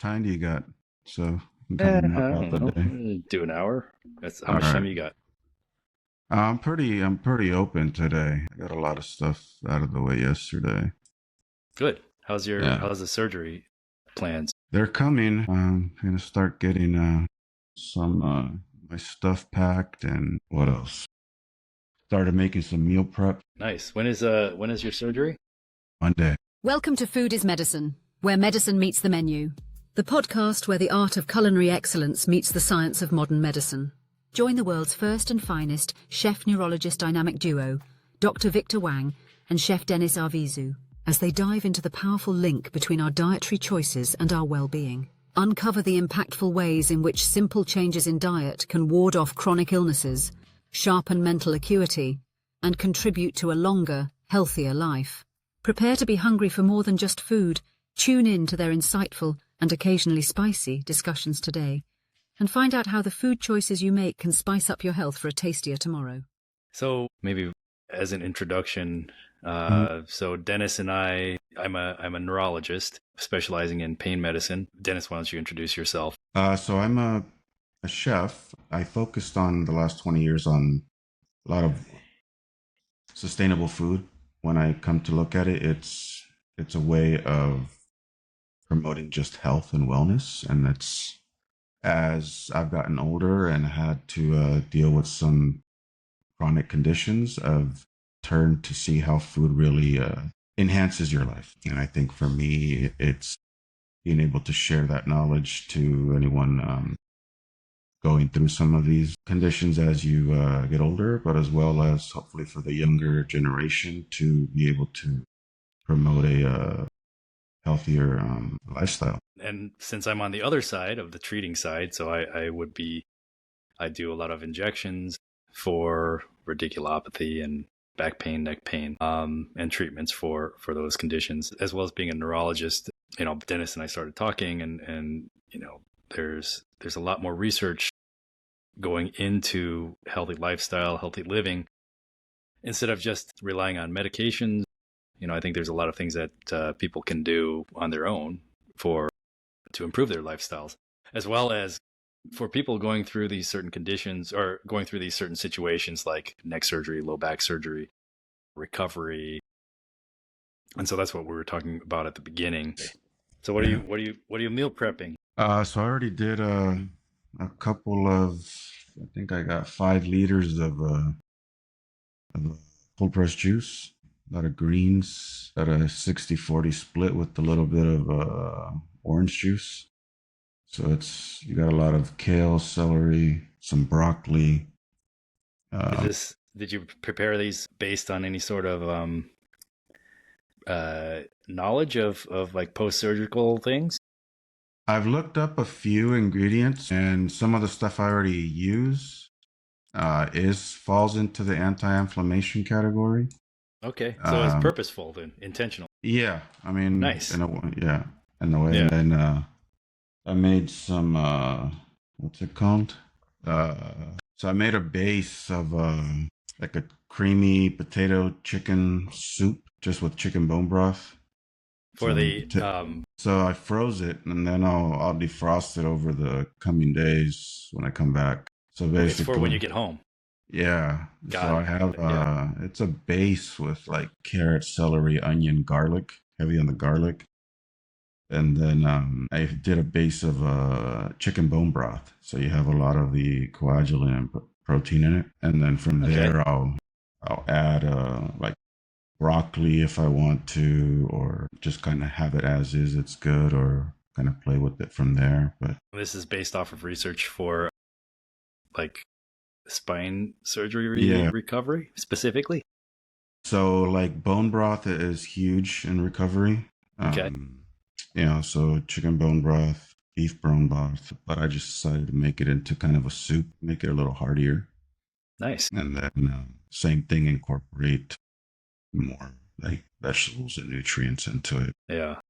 time do you got? So we can kind I of map out don't the know. day. Do an hour. That's how All much right. time you got? I'm pretty open today. I got a lot of stuff out of the way yesterday. Good. Yeah, how's the surgery plans? they're coming. I'm gonna start getting some my stuff packed and what else? Started making some meal prep Nice. When is your surgery? Monday. Welcome to Food is Medicine, where medicine meets the menu. The podcast where the art of culinary excellence meets the science of modern medicine. Join the world's first and finest chef-neurologist dynamic duo, Dr. Victor Wang and Chef Dennis Arvizu, as they dive into the powerful link between our dietary choices and our well-being. Uncover the impactful ways in which simple changes in diet can ward off chronic illnesses, sharpen mental acuity, and contribute to a longer, healthier life. Prepare to be hungry for more than just food. Tune in to their insightful and occasionally spicy discussions today, and find out how the food choices you make can spice up your health for a tastier tomorrow. So maybe as an introduction, Mhm. so Dennis and I'm a neurologist specializing in pain medicine. Dennis, why don't you introduce yourself? So I'm a chef. I focused on the last 20 years on a lot of sustainable food. When I come to look at it, it's a way of promoting just health and wellness, and it's as I've gotten older and had to deal with some chronic conditions, I've turned to see how food really enhances your life. And I think for me, it's being able to share that knowledge to anyone going through some of these conditions as you get older, but as well as hopefully for the younger generation to be able to promote a healthier lifestyle. And since I'm on the other side of the treating side, so I do a lot of injections for radiculopathy and back pain, neck pain, and treatments for those conditions, as well as being a neurologist. Dennis and I started talking, and there's a lot more research going into healthy lifestyle, healthy living, instead of just relying on medications. I think there's a lot of things that people can do on their own for to improve their lifestyles, as well as for people going through these certain conditions or going through these certain situations like neck surgery, low back surgery, recovery. And so that's what we were talking about at the beginning. So Yeah. what are you meal prepping? So I already did a couple of, I think I got 5 liters of cold pressed juice, a lot of greens, got a 60-40 split with a little bit of orange juice. So you got a lot of kale, celery, some broccoli. Is Um, this Did you prepare these based on any sort of knowledge of like post surgical things? I've looked up a few ingredients, and some of the stuff I already use is falls into the anti-inflammation category. Okay, so it's Um, purposeful then, intentional. yeah, I mean, Nice. yeah, in a way. And Yeah. then I made some what's it called? So I made a base of like a creamy potato chicken soup just with chicken bone broth. For Some the so I froze it and then I'll defrost it over the coming days when I come back. So it's for when basically, you get home. yeah. So Got I it. have Yeah. it's a base with like carrot, celery, onion, garlic, heavy on the garlic. And then I did a base of chicken bone broth, so you have a lot of the coagulant and protein in it. And then from Okay. there, I'll add like broccoli if I want to, or just kind of have it as is. It's good, or kind of play with it from there. But This is based off of research for like spine surgery yeah, recovery specifically. so like bone broth is huge in recovery. Okay. Um, so chicken bone broth, beef bone broth, but I just decided to make it into kind of a soup, make it a little heartier. Nice. And then same thing, incorporate more like vegetables and nutrients into it. Yeah.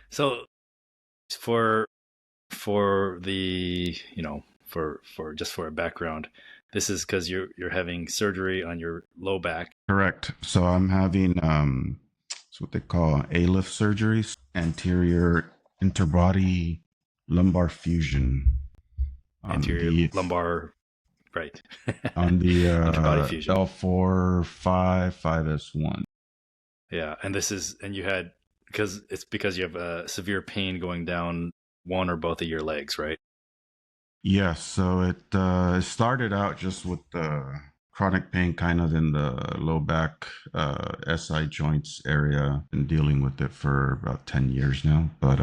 So for the for just for a background, this is because you're having surgery on your low back. Correct. So I'm having it's what they call ALIF surgeries, anterior interbody lumbar fusion on Anterior the lumbar, right? on the Interbody fusion. L4 5S1. Yeah, and you had because you have severe pain going down one or both of your legs, right? Yes, so it started out just with the chronic pain kind of in the low back SI joints area. Been dealing with it for about 10 years now, but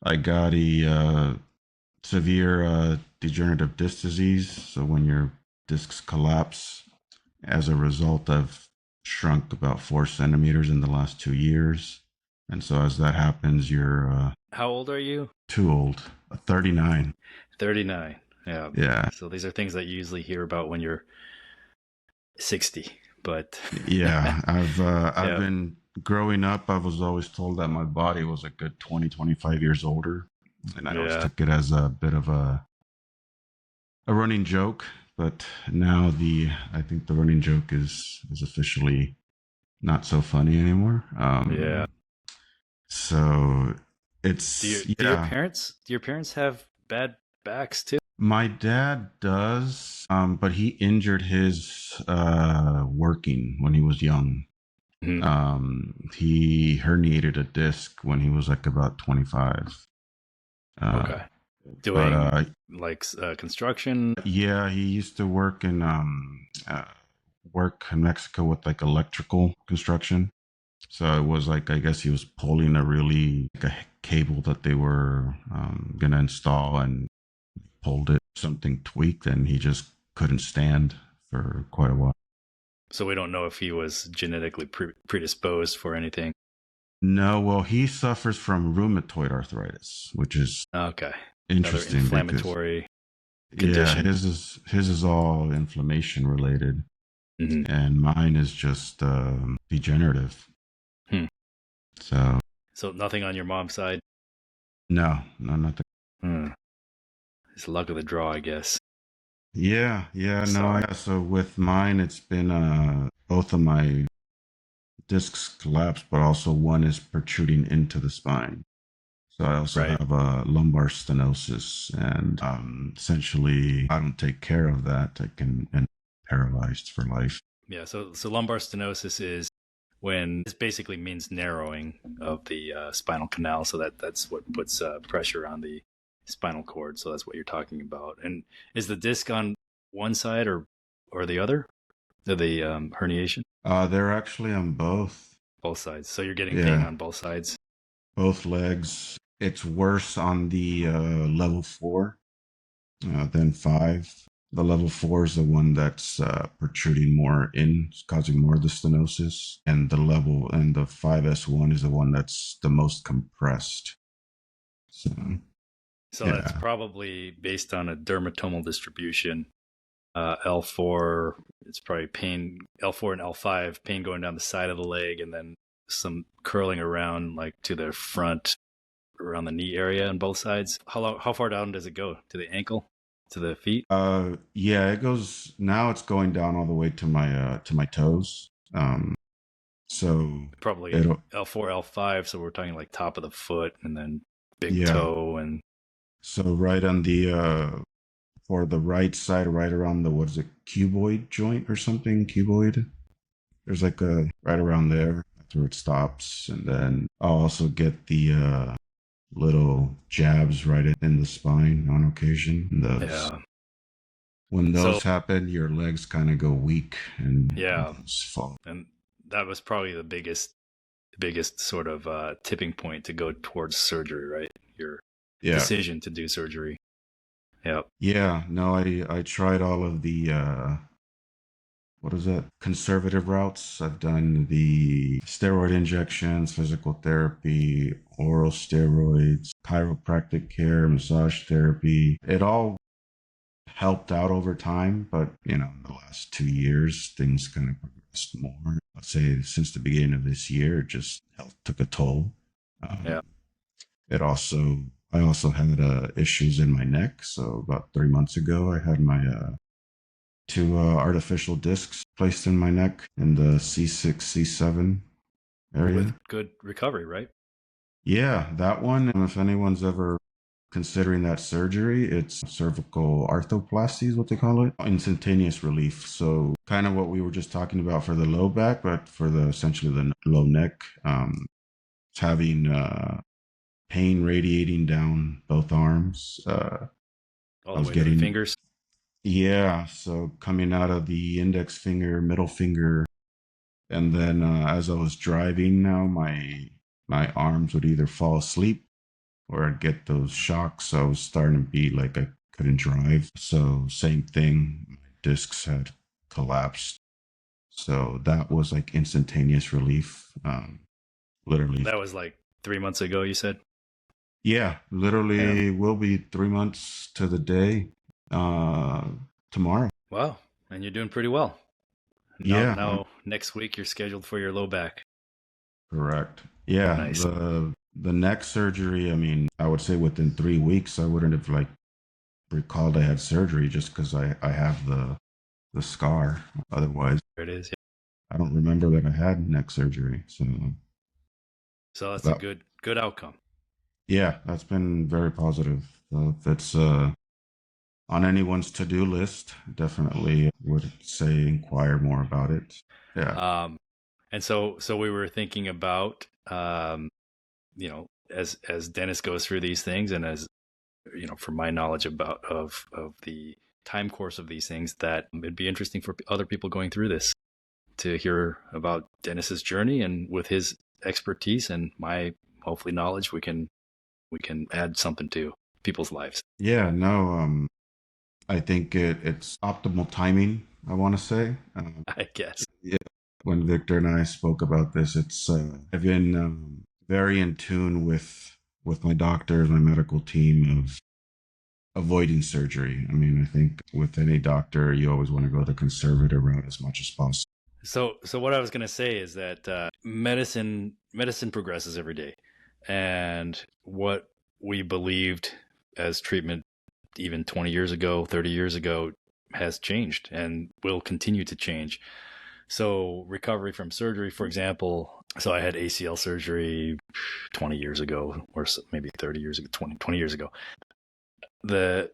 I got a severe degenerative disc disease. So when your discs collapse, as a result, I've shrunk about 4 centimeters in the last 2 years. And so as that happens, you're How old are you? too old. 39. 39. Yeah. Yeah. So these are things that you usually hear about when you're 60, but Yeah. I've yeah. been growing up, I was always told that my body was a good 20, 25 years older. And I always Yeah. took it as a bit of a running joke. But now I think the running joke is officially not so funny anymore. Yeah. So it's Do your parents have bad backs too? My dad does, but he injured his working when he was young. Mhm. He herniated a disc when he was like about 25. Okay. Doing construction. Yeah, he used to work in Mexico with like electrical construction. So it was like, I guess he was pulling like a cable that they were gonna install, and pulled it, something tweaked, and he just couldn't stand for quite a while. So we don't know if he was genetically predisposed for anything. No, well, he suffers from rheumatoid arthritis, which is Okay. interesting. Another inflammatory condition. Yeah, his is all inflammation related, and mine is just degenerative. So nothing on your mom's side? No, nothing. It's luck of the draw, I guess. Yeah, so with mine, it's been both of my discs collapsed, but also one is protruding into the spine. So I also have a lumbar stenosis, and essentially, I don't take care of that, I can end up paralyzed for life. Yeah, so lumbar stenosis is when this basically means narrowing of the spinal canal, so that's what puts pressure on the spinal cord. So that's what you're talking about. And is the disc on one side or the other? The herniation? They're actually on both. Both sides. So you're getting pain on both sides. Both legs. It's worse on the level 4 than 5. The level 4 is the one that's protruding more in, causing more of the stenosis, and the 5S1 is the one that's the most compressed. So that's probably based on a dermatomal distribution. L4, it's probably pain, L4 and L5, pain going down the side of the leg, and then some curling around like to the front, around the knee area on both sides. How far down does it go? To the ankle? To the feet? Yeah, it goes, now it's going down all the way to my toes. So probably L4, L5, so we're talking like top of the foot and then big toe. And so right on the for the right side, right around the, what is it, cuboid joint or something? Cuboid? There's like a, right around there, that's where it stops. And then I'll also get the little jabs right in the spine on occasion. When those happen, your legs kind of go weak and fall. And that was probably the biggest sort of tipping point to go towards surgery, right? Your decision to do surgery. Yep. Yeah, no, I tried all of the what is that? Conservative routes. I've done the steroid injections, physical therapy, oral steroids, chiropractic care, massage therapy. It all helped out over time, but in the last 2 years, things kind of progressed more. Let's say since the beginning of this year, just health took a toll. I also had issues in my neck. So about 3 months ago, I had my 2 artificial discs placed in my neck in the C6, C7 area. With good recovery, right? Yeah, that one. If anyone's ever considering that surgery, it's cervical arthroplasty is what they call it. Instantaneous relief. So kind of what we were just talking about for the low back, but for the essentially the low neck, it's having pain radiating down both arms. All I the was way to the getting, fingers. yeah, so coming out of the index finger, middle finger, and then as I was driving now, my arms would either fall asleep or I'd get those shocks. So I was starting to be like I couldn't drive. So same thing, my discs had collapsed. So that was like instantaneous relief. Literally, That was like 3 months ago, you said? yeah, Yeah. literally will be 3 months to the day uh, tomorrow. Wow. And you're doing pretty well. Now, Yeah, now next week you're scheduled for your low back. correct. Yeah, Nice. the neck surgery. I mean, I would say within 3 weeks, I wouldn't have like recalled I had surgery just because I have the scar. Otherwise, There it is. Yeah. I don't remember that I had neck surgery. So So that's a that, good outcome. yeah, that's been very positive. So if it's on anyone's to-do list, definitely would say inquire more about it. Yeah. Um, and so we were thinking about, as Dennis goes through these things, and as from my knowledge of the time course of these things, that it'd be interesting for other people going through this to hear about Dennis's journey, and with his expertise and my hopefully knowledge, we can add something to people's lives. Yeah, no, I think it's optimal timing, I want to say. I guess. Yeah, when Victor and I spoke about this, I've been very in tune with my doctors, my medical team of avoiding surgery. I mean, I think with any doctor, you always want to go the conservative route as much as possible. So what I was going to say is that medicine progresses every day, and what we believed as treatment even 20 years ago, 30 years ago, has changed and will continue to change. So recovery from surgery, for example, so I had ACL surgery 20 years ago, or maybe 30 years ago, 20 years ago. The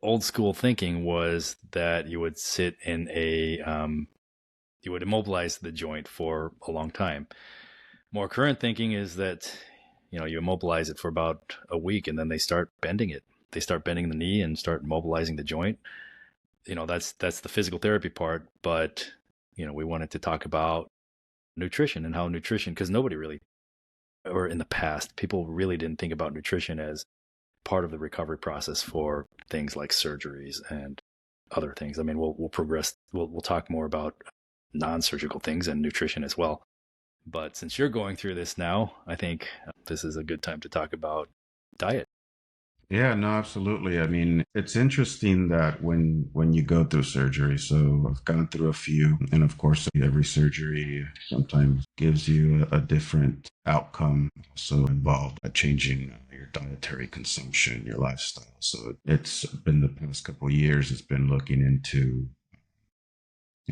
old school thinking was that you would sit in you would immobilize the joint for a long time. More current thinking is that you immobilize it for about a week, and then they start bending it. They start bending the knee and start mobilizing the joint. That's the physical therapy part, but we wanted to talk about nutrition and how nutrition, because nobody really, or in the past, people really didn't think about nutrition as part of the recovery process for things like surgeries and other things. I mean, we'll progress. We'll talk more about non-surgical things and nutrition as well. But since you're going through this now, I think this is a good time to talk about diet. Yeah, no, absolutely. I mean, it's interesting that when you go through surgery, so I've gone through a few, and of course, every surgery sometimes gives you a different outcome. Also involved changing your dietary consumption, your lifestyle. So it's been the past couple of years. It's been looking into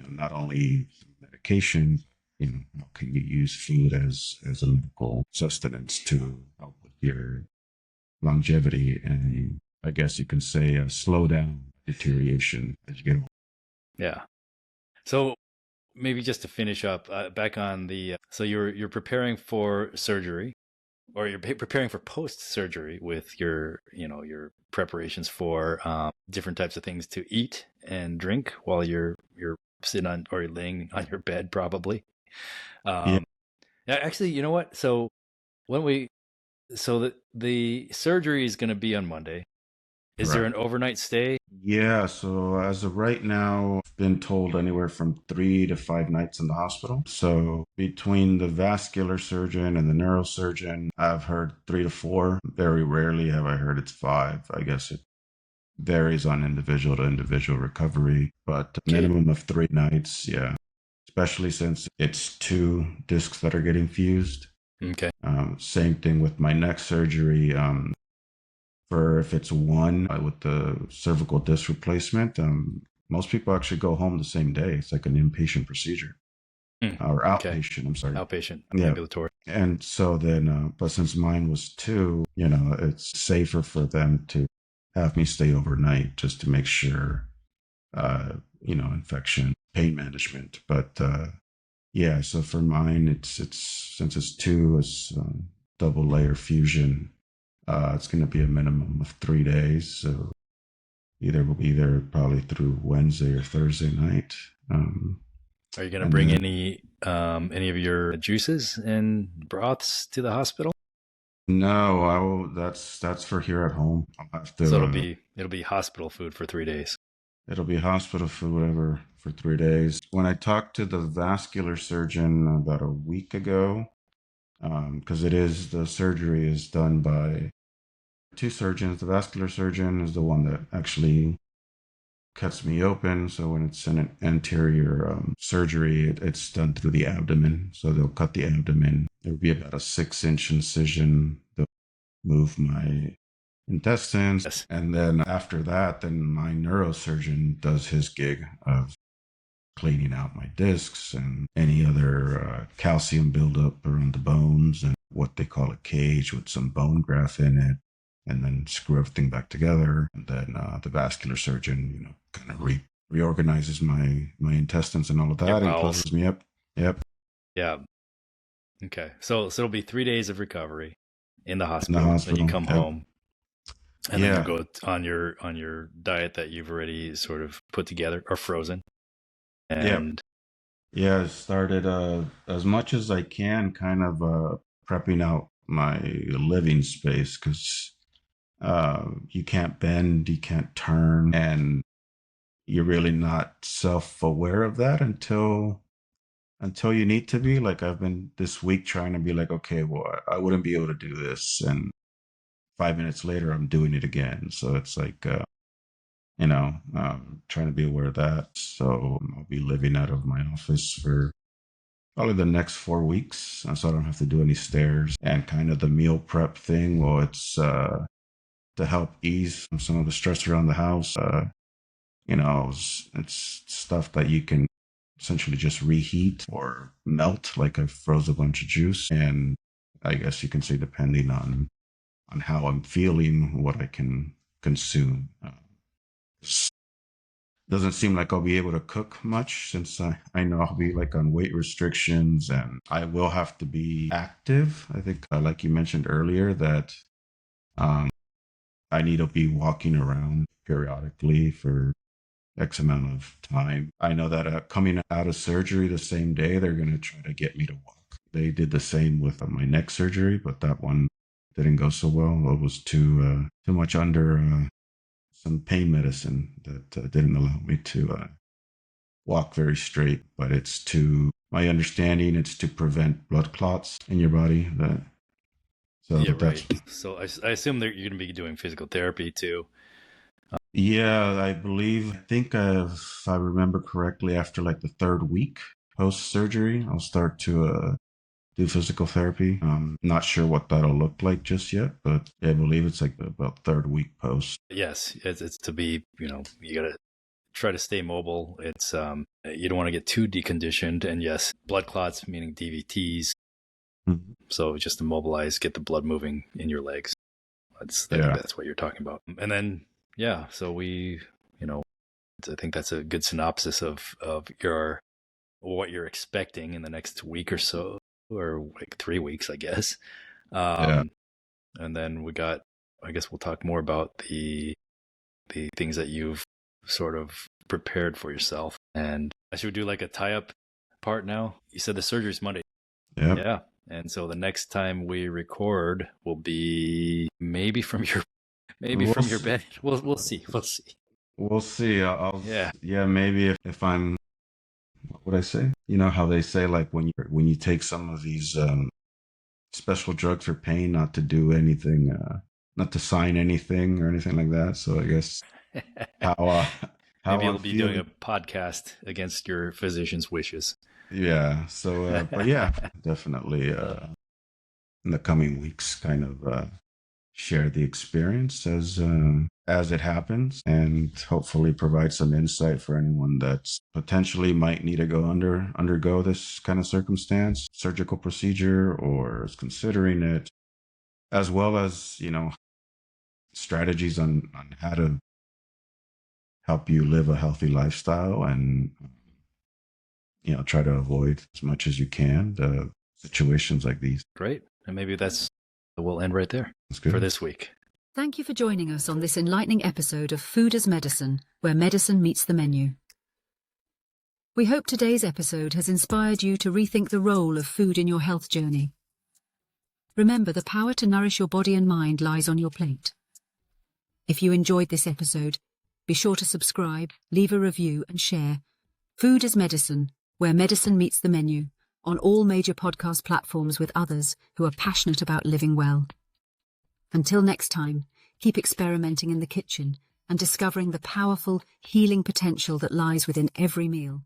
not only medication, how can you use food as a medical sustenance to help with your longevity, and I guess you can say slow down deterioration as you get older. Yeah. So maybe just to finish up, back on the so you're preparing for surgery, or you're preparing for post surgery with your preparations for different types of things to eat and drink while you're sitting on, or you're laying on your bed probably. Yeah, Um, yeah, actually, you know what? So when we so the surgery is going to be on Monday. Is there correct. an overnight stay? Yeah, so as of right now, I've been told anywhere from 3 to 5 nights in the hospital. So between the vascular surgeon and the neurosurgeon, I've heard 3 to 4. Very rarely have I heard it's 5. I guess it varies on individual to individual recovery, but a Okay. minimum of 3 nights, yeah. Especially since it's 2 discs that are getting fused. Okay. Same thing with my neck surgery. For if it's one with the cervical disc replacement, most people actually go home the same day. It's like an inpatient procedure. or Okay. outpatient. I'm sorry. Outpatient Yeah. ambulatory. And so then, but since mine was two, it's safer for them to have me stay overnight just to make sure, uh, infection, pain management. But yeah, so for mine, it's since it's two, it's double layer fusion. It's going to be a minimum of 3 days. So either will be there probably through Wednesday or Thursday night. Are you going to And bring then any of your juices and broths to the hospital? no, I will. That's for here at home. I'll have So to. it'll be hospital food for 3 days. It'll be hospital food, whatever, for 3 days. When I talked to the vascular surgeon about a week ago, because the surgery is done by two surgeons. The vascular surgeon is the one that actually cuts me open. So when it's an anterior surgery, it's done through the abdomen. So they'll cut the abdomen. There'll be about a 6-inch incision. They'll move my intestines. Yes. And then after that, then my neurosurgeon does his gig of cleaning out my discs and any other calcium buildup around the bones and what they call a cage with some bone graft in it, and then screw everything back together. And then the vascular surgeon, kind of reorganizes my intestines and all of that and closes me up. Yep. Yeah. Okay. So it'll be 3 days of recovery in the In hospital. the hospital. Then you come Yep. home. And Yeah. then you go on your diet that you've already sort of put together or frozen. And Yeah, I started as much as I can, kind of prepping out my living space because you can't bend, you can't turn, and you're really not self-aware of that until you need to be. Like I've been this week trying to be like, okay, well, I wouldn't be able to do this, and 5 minutes later, I'm doing it again. So it's like, trying to be aware of that. So I'll be living out of my office for probably the next 4 weeks, so I don't have to do any stairs. And kind of the meal prep thing, well, it's to help ease some of the stress around the house. It's stuff that you can essentially just reheat or melt. Like I froze a bunch of juice, and I guess you can say depending on how I'm feeling, what I can consume. Doesn't seem like I'll be able to cook much since I know I'll be like on weight restrictions and I will have to be active. I think, like you mentioned earlier, that um, I need to be walking around periodically for X amount of time. I know that coming out of surgery the same day, they're going to try to get me to walk. They did the same with my neck surgery, but that one didn't go so well. It was too much under some pain medicine that didn't allow me to walk very straight. But my understanding, it's to prevent blood clots in your body. Right. So I assume that you're going to be doing physical therapy too. Yeah, I think if I remember correctly, after like the third week post surgery, I'll start to do physical therapy. Not sure what that'll look like just yet, but I believe it's like about third week post. Yes, it's to be, you got to try to stay mobile. It's you don't want to get too deconditioned, and yes, blood clots meaning DVTs. Mm-hmm. So just to mobilize, get the blood moving in your legs. That's what you're talking about. And then so we, I think that's a good synopsis of what you're expecting in the next week or so, or like 3 weeks, I guess. And then I guess we'll talk more about the things that you've sort of prepared for yourself. And I should do like a tie-up part now. You said the surgery's Monday. Yep. Yeah. And so the next time we record will be maybe from your bed. We'll see. We'll see. Maybe if I'm, what would I say? You know how they say, like when you take some of these special drugs for pain, not to do anything, not to sign anything or anything like that. So I guess how maybe I'm you'll be feeling. doing a podcast against your physician's wishes. Yeah. So, but yeah, definitely in the coming weeks, kind of share the experience as it happens, and hopefully provide some insight for anyone that's potentially might need to undergo this kind of circumstance, surgical procedure, or is considering it, as well as, strategies on how to help you live a healthy lifestyle and, try to avoid as much as you can the situations like these. Great. And maybe we'll end right there That's good. for this week. Thank you for joining us on this enlightening episode of Food as Medicine, where medicine meets the menu. We hope today's episode has inspired you to rethink the role of food in your health journey. Remember, the power to nourish your body and mind lies on your plate. If you enjoyed this episode, be sure to subscribe, leave a review, and share Food as Medicine, where medicine meets the menu, on all major podcast platforms with others who are passionate about living well. Until next time, keep experimenting in the kitchen and discovering the powerful, healing potential that lies within every meal.